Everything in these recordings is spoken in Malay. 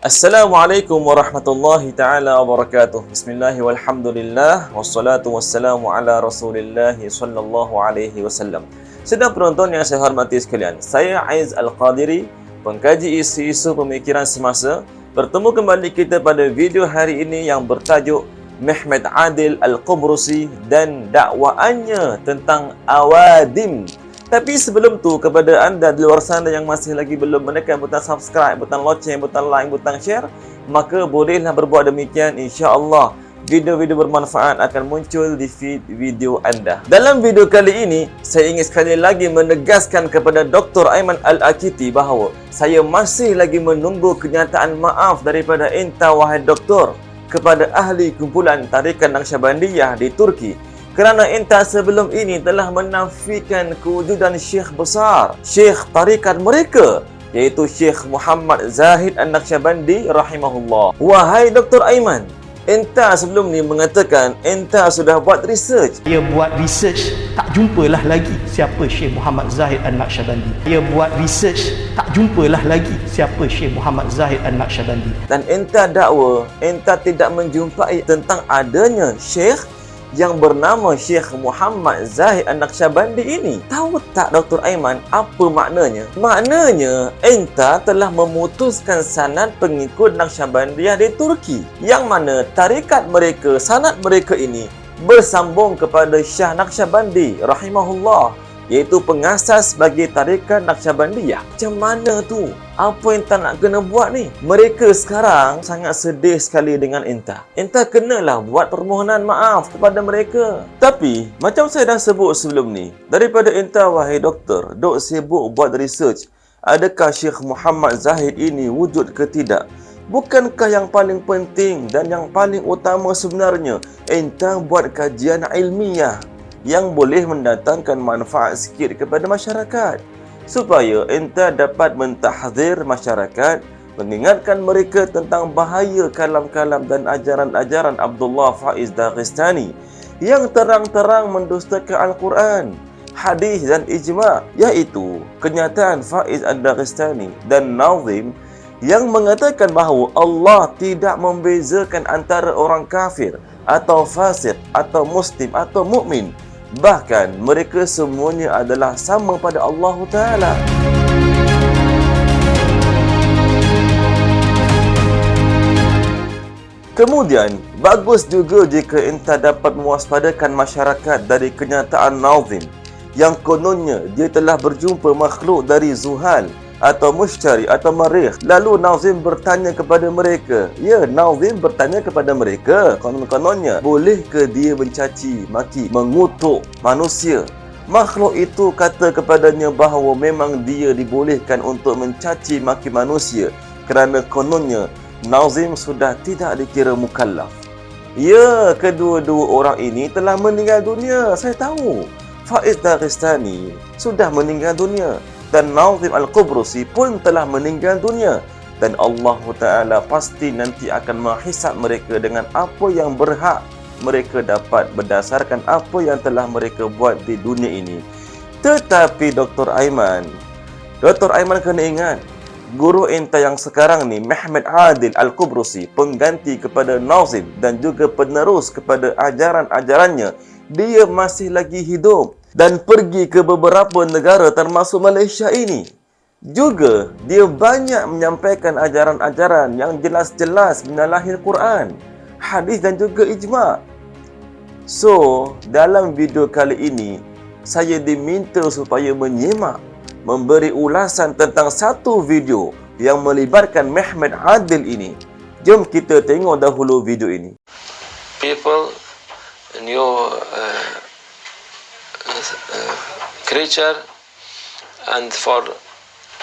Assalamualaikum warahmatullahi taala wabarakatuh. Bismillah walhamdulillah wassalatu wassalamu ala Rasulillah sallallahu alaihi wasallam. Sedang penonton yang saya hormati sekalian, saya Aiz Al-Qadiri, pengkaji isu-isu pemikiran semasa. Bertemu kembali kita pada video hari ini yang bertajuk Mehmet Adil Al-Qubrusi dan dakwaannya tentang Awadim. Tapi sebelum tu, kepada anda di luar sana yang masih lagi belum menekan butang subscribe, butang loceng, butang like, butang share, maka bolehlah berbuat demikian. InsyaAllah video-video bermanfaat akan muncul di feed video anda. Dalam video kali ini, saya ingin sekali lagi menegaskan kepada Dr. Ayman Al-Akiti bahawa saya masih lagi menunggu kenyataan maaf daripada enta, wahai doktor, kepada ahli kumpulan Tarikat Naqsyabandiyah di Turki. Kerana enta sebelum ini telah menafikan kewujudan syekh besar, syekh tarikat mereka, iaitu Syekh Muhammad Zahid An-Naqsyabandi rahimahullah. Wahai Dr. Ayman, enta sebelum ni mengatakan enta sudah buat research. Dia buat research, tak jumpalah lagi siapa Syekh Muhammad Zahid An-Naqsyabandi. Dia buat research, tak jumpalah lagi siapa Syekh Muhammad Zahid An-Naqsyabandi. Dan enta dakwa, enta tidak menjumpai tentang adanya syekh yang bernama Syekh Muhammad Zahid An-Naqsyabandi ini. Tahu tak Dr. Ayman apa maknanya? Maknanya enta telah memutuskan sanad pengikut Naqsyabandiyah di Turki, yang mana tarikat mereka, sanad mereka ini bersambung kepada Syekh Naqsyabandi rahimahullah, iaitu pengasas bagi tarikat Naqsyabandiyah. Macam mana tu? Apa enta nak kena buat ni? Mereka sekarang sangat sedih sekali dengan enta. Enta kenalah buat permohonan maaf kepada mereka. Tapi, macam saya dah sebut sebelum ni, daripada enta, wahai doktor, dok sibuk buat research, adakah Syekh Muhammad Zahid ini wujud ke tidak? Bukankah yang paling penting dan yang paling utama sebenarnya, enta buat kajian ilmiah yang boleh mendatangkan manfaat sikit kepada masyarakat, supaya enta dapat mentahzir masyarakat, mengingatkan mereka tentang bahaya kalam-kalam dan ajaran-ajaran Abdullah Faiz Daghestani yang terang-terang mendustakan Al-Quran, hadis dan ijma', iaitu kenyataan Faiz Ad-Daghestani dan Nazim yang mengatakan bahawa Allah tidak membezakan antara orang kafir atau fasik atau muslim atau mukmin. Bahkan mereka semuanya adalah sama pada Allah Ta'ala. Kemudian, bagus juga jika enta dapat mewaspadakan masyarakat dari kenyataan Nazim yang kononnya dia telah berjumpa makhluk dari Zuhal atau Mushtari atau Marikh. Lalu Nazim bertanya kepada mereka. Ya, Nazim bertanya kepada mereka, konon-kononnya, bolehkah dia mencaci, maki, mengutuk manusia? Makhluk itu kata kepadanya bahawa memang dia dibolehkan untuk mencaci maki manusia kerana kononnya Nazim sudah tidak dikira mukallaf. Ya, kedua-dua orang ini telah meninggal dunia. Saya tahu Faiz Daghestani sudah meninggal dunia dan Nazim Al-Qubrusi pun telah meninggal dunia, dan Allah Ta'ala pasti nanti akan menghisap mereka dengan apa yang berhak mereka dapat berdasarkan apa yang telah mereka buat di dunia ini. Tetapi Dr. Ayman kena ingat, guru enta yang sekarang ni, Mehmet Adil Al-Qubrusi, pengganti kepada Nazim dan juga penerus kepada ajaran-ajarannya, dia masih lagi hidup dan pergi ke beberapa negara termasuk Malaysia ini. Juga dia banyak menyampaikan ajaran-ajaran yang jelas-jelas menyalahi Quran, hadis dan juga ijma'. So, dalam video kali ini, saya diminta supaya menyimak, memberi ulasan tentang satu video yang melibatkan Mehmet Adil ini. Jom kita tengok dahulu video ini. People, new creature, and for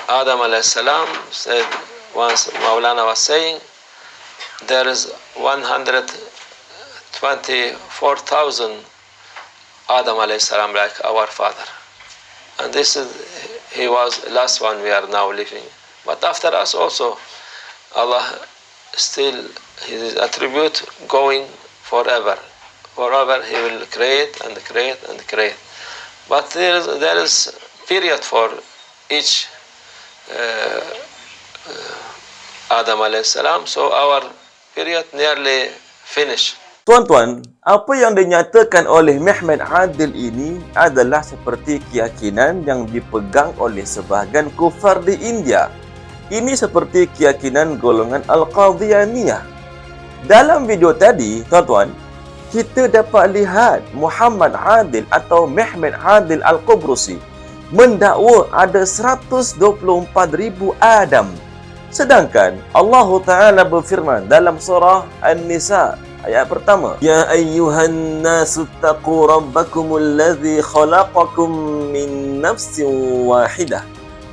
Adam alayhi salam, said once Maulana was saying, there is 124,000 Adam alayhi salam like our father, and this is, he was last one we are now living, but after us also Allah still his attribute going forever he will create and create and create. But there is period for each Adam alaihissalam. So our period nearly finished. Tuan-tuan, apa yang dinyatakan oleh Muhammad Adil ini adalah seperti keyakinan yang dipegang oleh sebahagian kufar di India. Ini seperti keyakinan golongan Al-Qadhiyaniyah. Dalam video tadi, tuan-tuan, kita dapat lihat Muhammad Adil atau Muhammad Adil Al-Qubrusi mendakwa ada 124,000 Adam. Sedangkan Allah Ta'ala berfirman dalam surah An-Nisa ayat pertama, Ya ayyuhan nasu taqu rabbakumul ladzi khalaqakum min nafsin wahidah.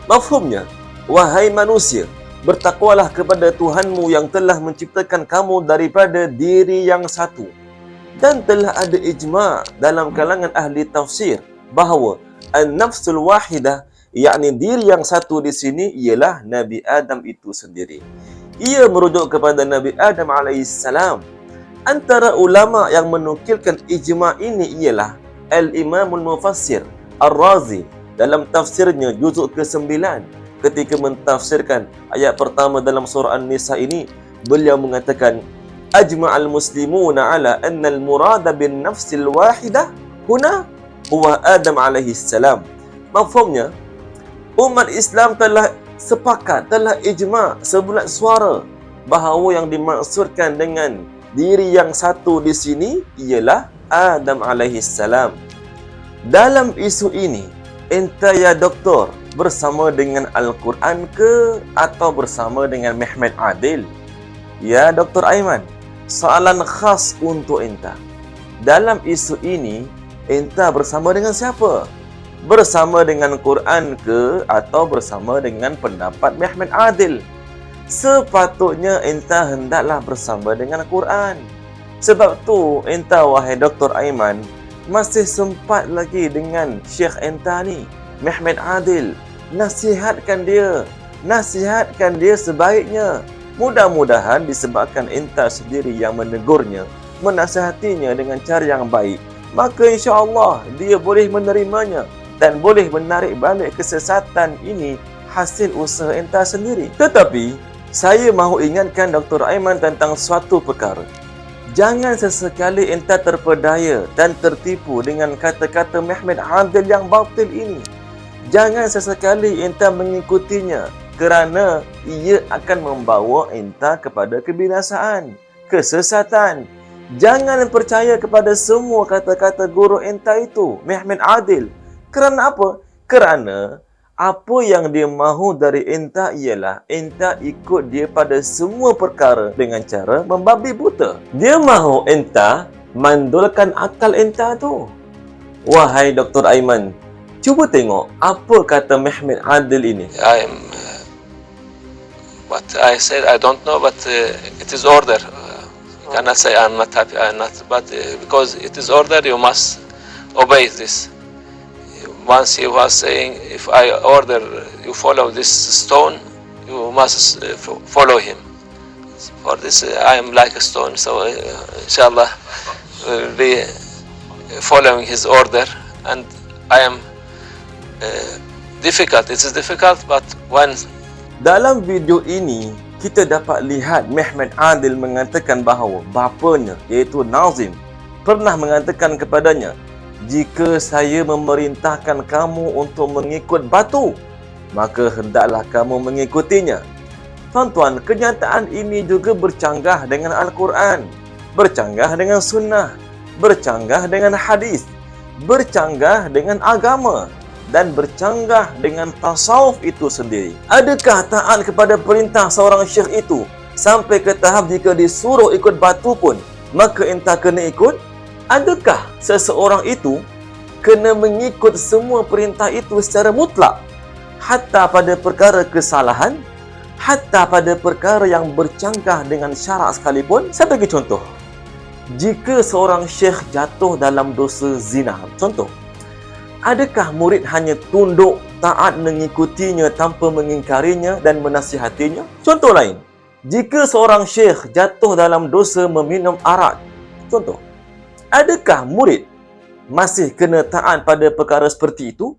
Mafhumnya, wahai manusia, bertakwalah kepada Tuhanmu yang telah menciptakan kamu daripada diri yang satu. Dan telah ada ijma' dalam kalangan ahli tafsir bahawa an-nafsul wahidah, yakni diri yang satu di sini ialah Nabi Adam itu sendiri. Ia merujuk kepada Nabi Adam alaihissalam. Antara ulama yang menukilkan ijma' ini ialah Al-Imamul Mufassir Ar-Razi dalam tafsirnya juzuk ke-9. Ketika mentafsirkan ayat pertama dalam surah An-Nisa ini, beliau mengatakan, Ajma'al muslimuna ala anna al-murada bin nafsil wahidah huna huwa Adam alaihissalam. Mafhumnya, umat Islam telah sepakat, telah ijma' sebulat suara bahawa yang dimaksudkan dengan diri yang satu di sini ialah Adam alaihissalam. Dalam isu ini, entah ya doktor bersama dengan Al-Quran ke atau bersama dengan Muhammad Adil? Ya Dr. Aiman, soalan khas untuk entah. Dalam isu ini, entah bersama dengan siapa? Bersama dengan Quran ke atau bersama dengan pendapat Muhammad Adil? Sepatutnya entah hendaklah bersama dengan Quran. Sebab tu entah wahai Dr. Aiman masih sempat lagi dengan Syekh entah ni, Muhammad Adil. Nasihatkan dia sebaiknya. Mudah-mudahan disebabkan entah sendiri yang menegurnya, menasihatinya dengan cara yang baik, maka insya-Allah dia boleh menerimanya dan boleh menarik balik kesesatan ini hasil usaha entah sendiri. Tetapi saya mahu ingatkan Dr. Aiman tentang suatu perkara. Jangan sesekali entah terpedaya dan tertipu dengan kata-kata Muhammad Adil yang batil ini. Jangan sesekali entah mengikutinya kerana ia akan membawa entah kepada kebinasaan, kesesatan. Jangan percaya kepada semua kata-kata guru entah itu, Muhammad Adil. Kerana apa? Kerana apa yang dia mahu dari entah ialah entah ikut dia pada semua perkara dengan cara membabi buta. Dia mahu entah mandulkan akal entah tu. Wahai Dr. Aiman, cuba tengok apa kata Muhammad Adil ini. But I said I don't know, but it is order. Cannot say I'm not happy, I'm not, but because it is order, you must obey this. Once he was saying, if I order you follow this stone, you must follow him. For this, I am like a stone, so inshallah will be following his order, and I am difficult. It is difficult, but when dalam video ini, kita dapat lihat Muhammad Adil mengatakan bahawa bapanya, iaitu Nazim, pernah mengatakan kepadanya, jika saya memerintahkan kamu untuk mengikut batu, maka hendaklah kamu mengikutinya. Tuan-tuan, kenyataan ini juga bercanggah dengan Al-Quran, bercanggah dengan sunnah, bercanggah dengan hadis, bercanggah dengan agama, dan bercanggah dengan tasawuf itu sendiri. Adakah taat kepada perintah seorang syekh itu sampai ke tahap jika disuruh ikut batu pun maka entah kena ikut? Adakah seseorang itu kena mengikut semua perintah itu secara mutlak, hatta pada perkara kesalahan, hatta pada perkara yang bercanggah dengan syarak sekalipun? Saya bagi contoh. Jika seorang syekh jatuh dalam dosa zina, contoh, adakah murid hanya tunduk, taat mengikutinya tanpa mengingkarinya dan menasihatinya? Contoh lain, jika seorang syekh jatuh dalam dosa meminum arak, contoh, adakah murid masih kena taat pada perkara seperti itu,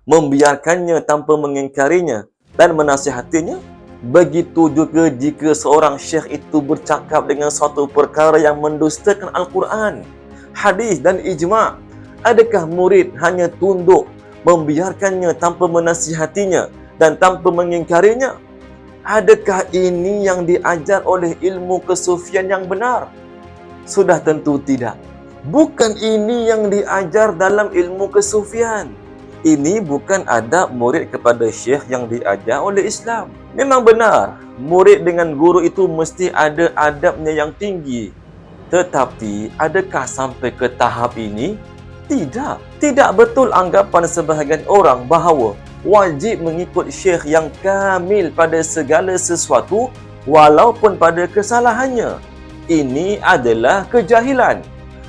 membiarkannya tanpa mengingkarinya dan menasihatinya? Begitu juga jika seorang syekh itu bercakap dengan suatu perkara yang mendustakan Al-Quran, hadis dan ijma', adakah murid hanya tunduk membiarkannya tanpa menasihatinya dan tanpa mengingkarinya? Adakah ini yang diajar oleh ilmu kesufian yang benar? Sudah tentu tidak. Bukan ini yang diajar dalam ilmu kesufian. Ini bukan adab murid kepada syekh yang diajar oleh Islam. Memang benar, murid dengan guru itu mesti ada adabnya yang tinggi. Tetapi, adakah sampai ke tahap ini? Tidak. Tidak betul anggapan sebahagian orang bahawa wajib mengikut syekh yang kamil pada segala sesuatu walaupun pada kesalahannya. Ini adalah kejahilan.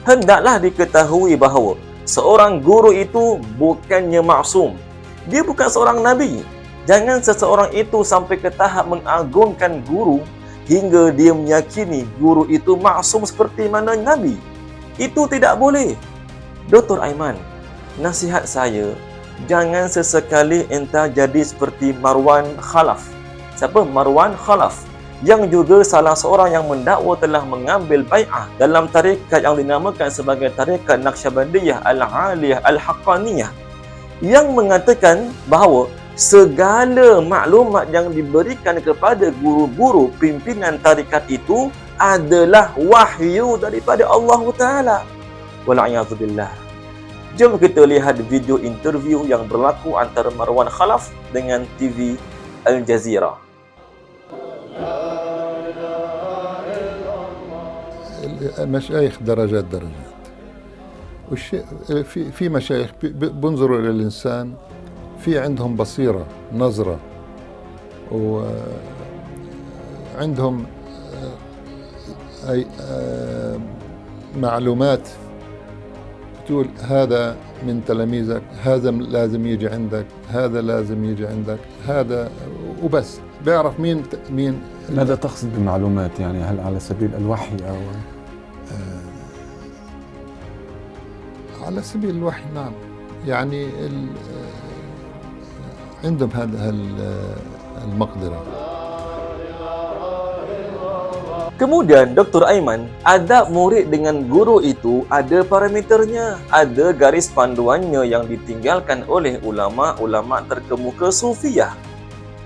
Hendaklah diketahui bahawa seorang guru itu bukannya maksum. Dia bukan seorang nabi. Jangan seseorang itu sampai ke tahap mengagungkan guru hingga dia meyakini guru itu maksum seperti mana nabi. Itu tidak boleh. Dr. Aiman, nasihat saya, jangan sesekali entah jadi seperti Marwan Khalaf. Siapa? Marwan Khalaf. Yang juga salah seorang yang mendakwa telah mengambil bai'ah dalam tarekat yang dinamakan sebagai tarekat Naqsyabandiyah Al-Aliyah Al-Haqqaniyah, yang mengatakan bahawa segala maklumat yang diberikan kepada guru-guru pimpinan tarekat itu adalah wahyu daripada Allah Ta'ala. Wal'iyadzubillah. Jom kita lihat video interview yang berlaku antara Marwan Khalaf dengan TV Al Jazeera. المشايخ درجات في مشايخ بنظروا إلى الإنسان في عندهم بصيرة نظرة وعندهم معلومات تقول هذا من تلاميذك، هذا لازم يجي عندك، هذا لازم يجي عندك، هذا وبس بيعرف مين. ماذا تقصد بمعلومات؟ يعني هل على سبيل الوحي أو على سبيل الوحي؟ نعم، يعني عندهم هذا المقدرة. Kemudian Dr. Aiman, adab murid dengan guru itu ada parameternya, ada garis panduannya yang ditinggalkan oleh ulama-ulama terkemuka Sufiyah.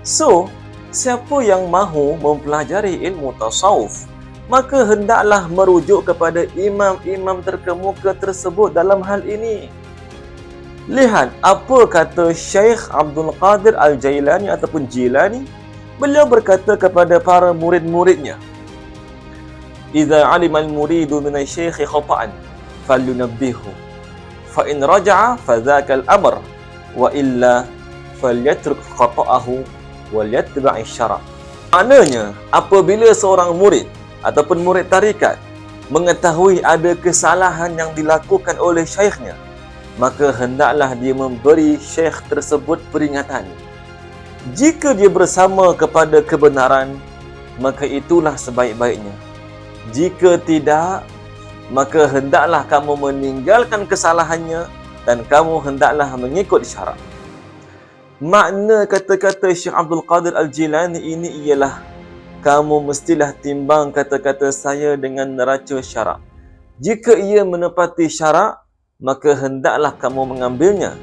So, siapa yang mahu mempelajari ilmu tasawuf, maka hendaklah merujuk kepada imam-imam terkemuka tersebut dalam hal ini. Lihat apa kata Syekh Abdul Qadir Al-Jailani ataupun Jilani. Beliau berkata kepada para murid-muridnya, "Idza 'alima al-muridu min asy-syaikh khata'an falyunabbihu, fa in raja'a fa dzaka al-amr, wa illa falyatruk khata'ahu wal yattabi' asy-syara'." Maknanya, apabila seorang murid ataupun murid tarikat mengetahui ada kesalahan yang dilakukan oleh syekhnya, maka hendaklah dia memberi syekh tersebut peringatan. Jika dia bersama kepada kebenaran, maka itulah sebaik-baiknya. Jika tidak, maka hendaklah kamu meninggalkan kesalahannya dan kamu hendaklah mengikut syarak. Makna kata-kata Syekh Abdul Qadir Al-Jilani ini ialah, kamu mestilah timbang kata-kata saya dengan neraca syarak. Jika ia menepati syarak, maka hendaklah kamu mengambilnya.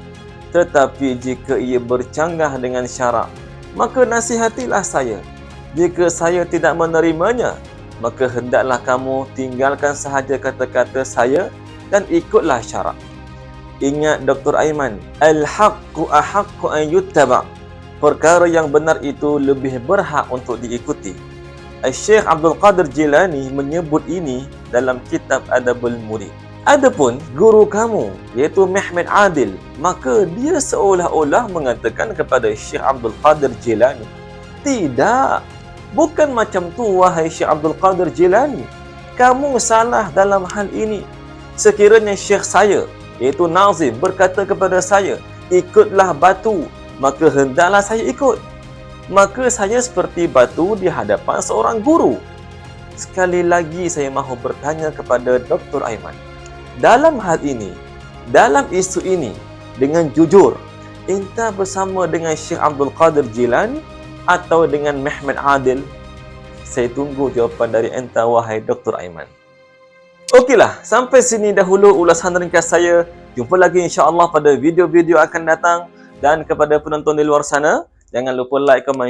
Tetapi jika ia bercanggah dengan syarak, maka nasihatilah saya. Jika saya tidak menerimanya, maka hendaklah kamu tinggalkan sahaja kata-kata saya dan ikutlah syarak. Ingat Dr. Aiman, al-haqqu ahaqqu an yuttaba'. Perkara yang benar itu lebih berhak untuk diikuti. Syekh Abdul Qadir Jilani menyebut ini dalam kitab Adabul Murid. Adapun guru kamu, iaitu Muhammad Adil, maka dia seolah-olah mengatakan kepada Syekh Abdul Qadir Jilani, tidak, bukan macam tu wahai Syekh Abdul Qadir Jilani. Kamu salah dalam hal ini. Sekiranya Syekh saya, iaitu Nazim, berkata kepada saya, ikutlah batu, maka hendaklah saya ikut. Maka saya seperti batu di hadapan seorang guru. Sekali lagi saya mahu bertanya kepada Dr. Aiman. Dalam hal ini, dalam isu ini, dengan jujur, entah bersama dengan Syekh Abdul Qadir Jilani atau dengan Mehmet Adil? Saya tunggu jawapan dari enta, wahai Dr. Aiman. Okeylah, sampai sini dahulu ulasan ringkas saya. Jumpa lagi insya-Allah pada video-video akan datang. Dan kepada penonton di luar sana, jangan lupa like, komen,